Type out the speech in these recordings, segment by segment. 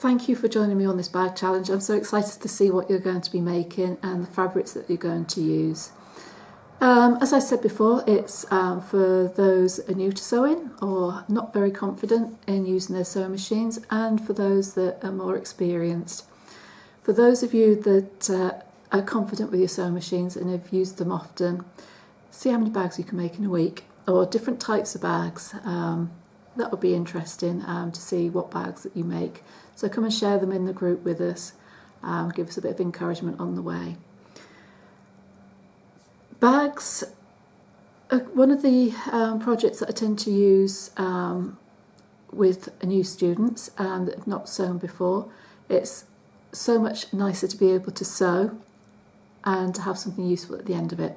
Thank you for joining me on this bag challenge. I'm so excited to see what you're going to be making and the fabrics that you're going to use. As I said before, it's for those who are new to sewing or not very confident in using their sewing machines, and for those that are more experienced. For those of you that are confident with your sewing machines and have used them often, see how many bags you can make in a week, or different types of bags. That would be interesting to see what bags that you make. So come and share them in the group with us. Give us a bit of encouragement on the way. Bags are one of the projects that I tend to use with new students that have not sewn before. It's so much nicer to be able to sew and to have something useful at the end of it.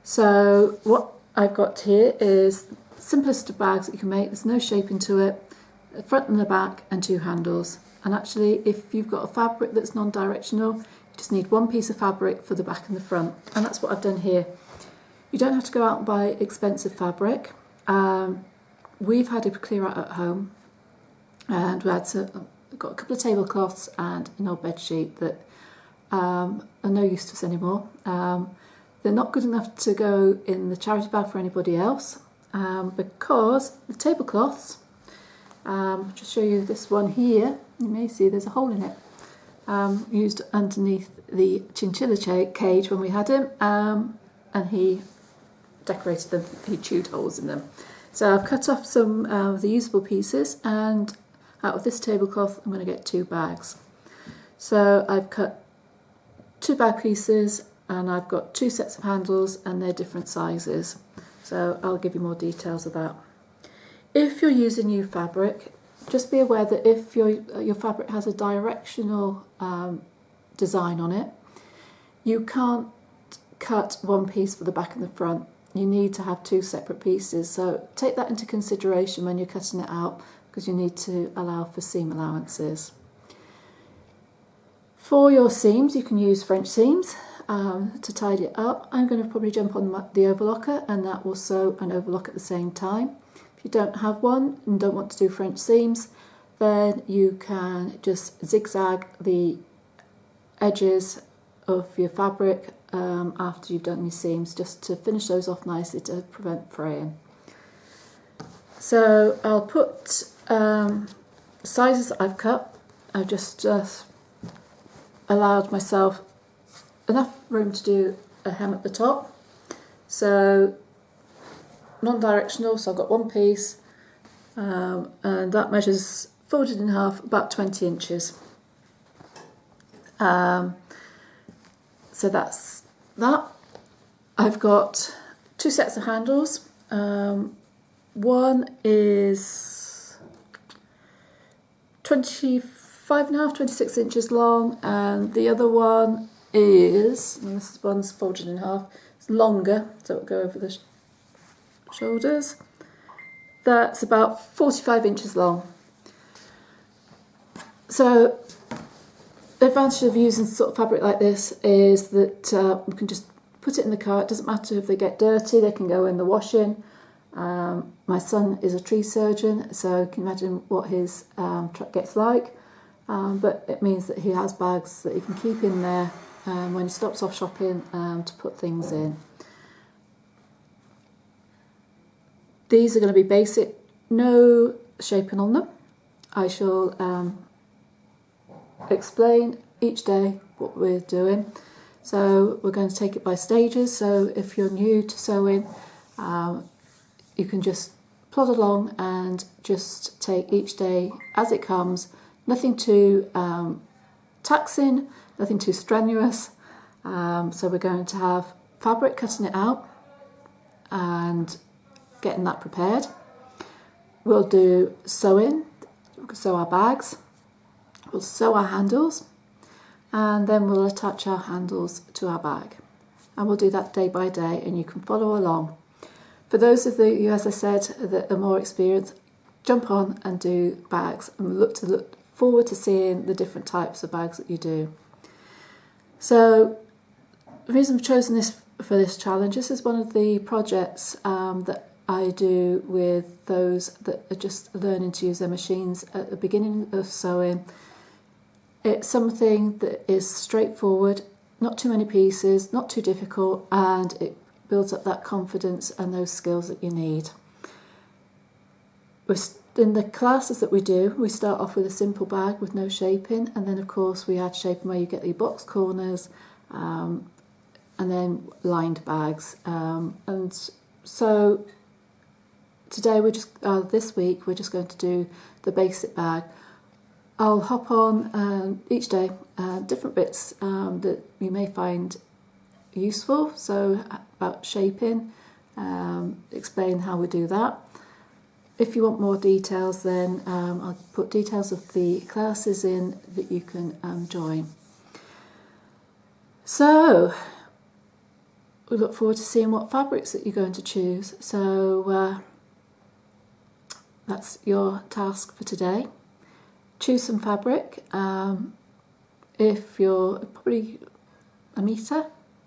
So what I've got here is simplest of bags that you can make. There's no shaping to it, the front and the back, and two handles. And actually, if you've got a fabric that's non-directional, you just need one piece of fabric for the back and the front, and that's what I've done here. You don't have to go out and buy expensive fabric. We've had a clear out at home, and we've got a couple of tablecloths and an old bed sheet that are no use to us anymore. They're not good enough to go in the charity bag for anybody else. Because the tablecloths, just show you this one here, you may see there's a hole in it, used underneath the chinchilla cage when we had him, and he decorated them, he chewed holes in them. So I've cut off some of the usable pieces, and out of this tablecloth I'm going to get 2 bags. So I've cut 2 bag pieces, and I've got 2 sets of handles, and they're different sizes. So I'll give you more details of that. If you're using new fabric, just be aware that if your fabric has a directional design on it, you can't cut one piece for the back and the front. You need to have 2 separate pieces. So take that into consideration when you're cutting it out, because you need to allow for seam allowances. For your seams, you can use French seams. To tidy it up, I'm going to probably jump on the overlocker, and that will sew and overlock at the same time. If you don't have one and don't want to do French seams, then you can just zigzag the edges of your fabric after you've done your seams, just to finish those off nicely to prevent fraying. So I'll put sizes that I've cut. I've just allowed myself enough room to do a hem at the top. So non-directional, so I've got 1 piece, and that measures folded in half about 20 inches. So that's that. I've got 2 sets of handles. One is 25.5, 26 inches long, and the other one is, and this one's folded in half, it's longer, so it'll go over the shoulders. That's about 45 inches long. So the advantage of using sort of fabric like this is that we can just put it in the car. It doesn't matter if they get dirty, they can go in the washing. My son is a tree surgeon, so you can imagine what his truck gets like, but it means that he has bags that he can keep in there when he stops off shopping to put things in. These are going to be basic, no shaping on them. I shall explain each day what we're doing. So we're going to take it by stages, so if you're new to sewing, you can just plod along and just take each day as it comes. Nothing too taxing, nothing too strenuous. So we're going to have fabric, cutting it out and getting that prepared. We'll do sewing, we'll sew our bags, we'll sew our handles, and then we'll attach our handles to our bag. And we'll do that day by day, and you can follow along. For those of you, as I said, that are more experienced, jump on and do bags, and look forward to seeing the different types of bags that you do. So the reason I've chosen this for this challenge, this is one of the projects that I do with those that are just learning to use their machines at the beginning of sewing, It's something that is straightforward, not too many pieces, not too difficult, and it builds up that confidence and those skills that you need. In the classes that we do, we start off with a simple bag with no shaping, and then of course we add shaping where you get your box corners, and then lined bags. And so today this week we're just going to do the basic bag. I'll hop on each day different bits that you may find useful, so about shaping, explain how we do that. If you want more details, then I'll put details of the classes in that you can join. So we look forward to seeing what fabrics that you're going to choose. So that's your task for today. Choose some fabric. If you're probably a metre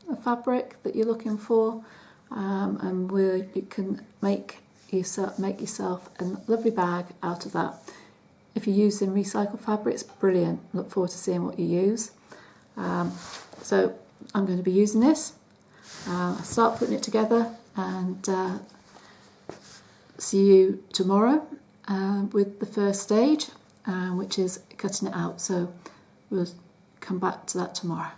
of fabric that you're looking for, and where you can make yourself a lovely bag out of that. If you're using recycled fabrics, brilliant. Look forward to seeing what you use. So I'm going to be using this. I'll start putting it together, and see you tomorrow with the first stage, which is cutting it out. So we'll come back to that tomorrow.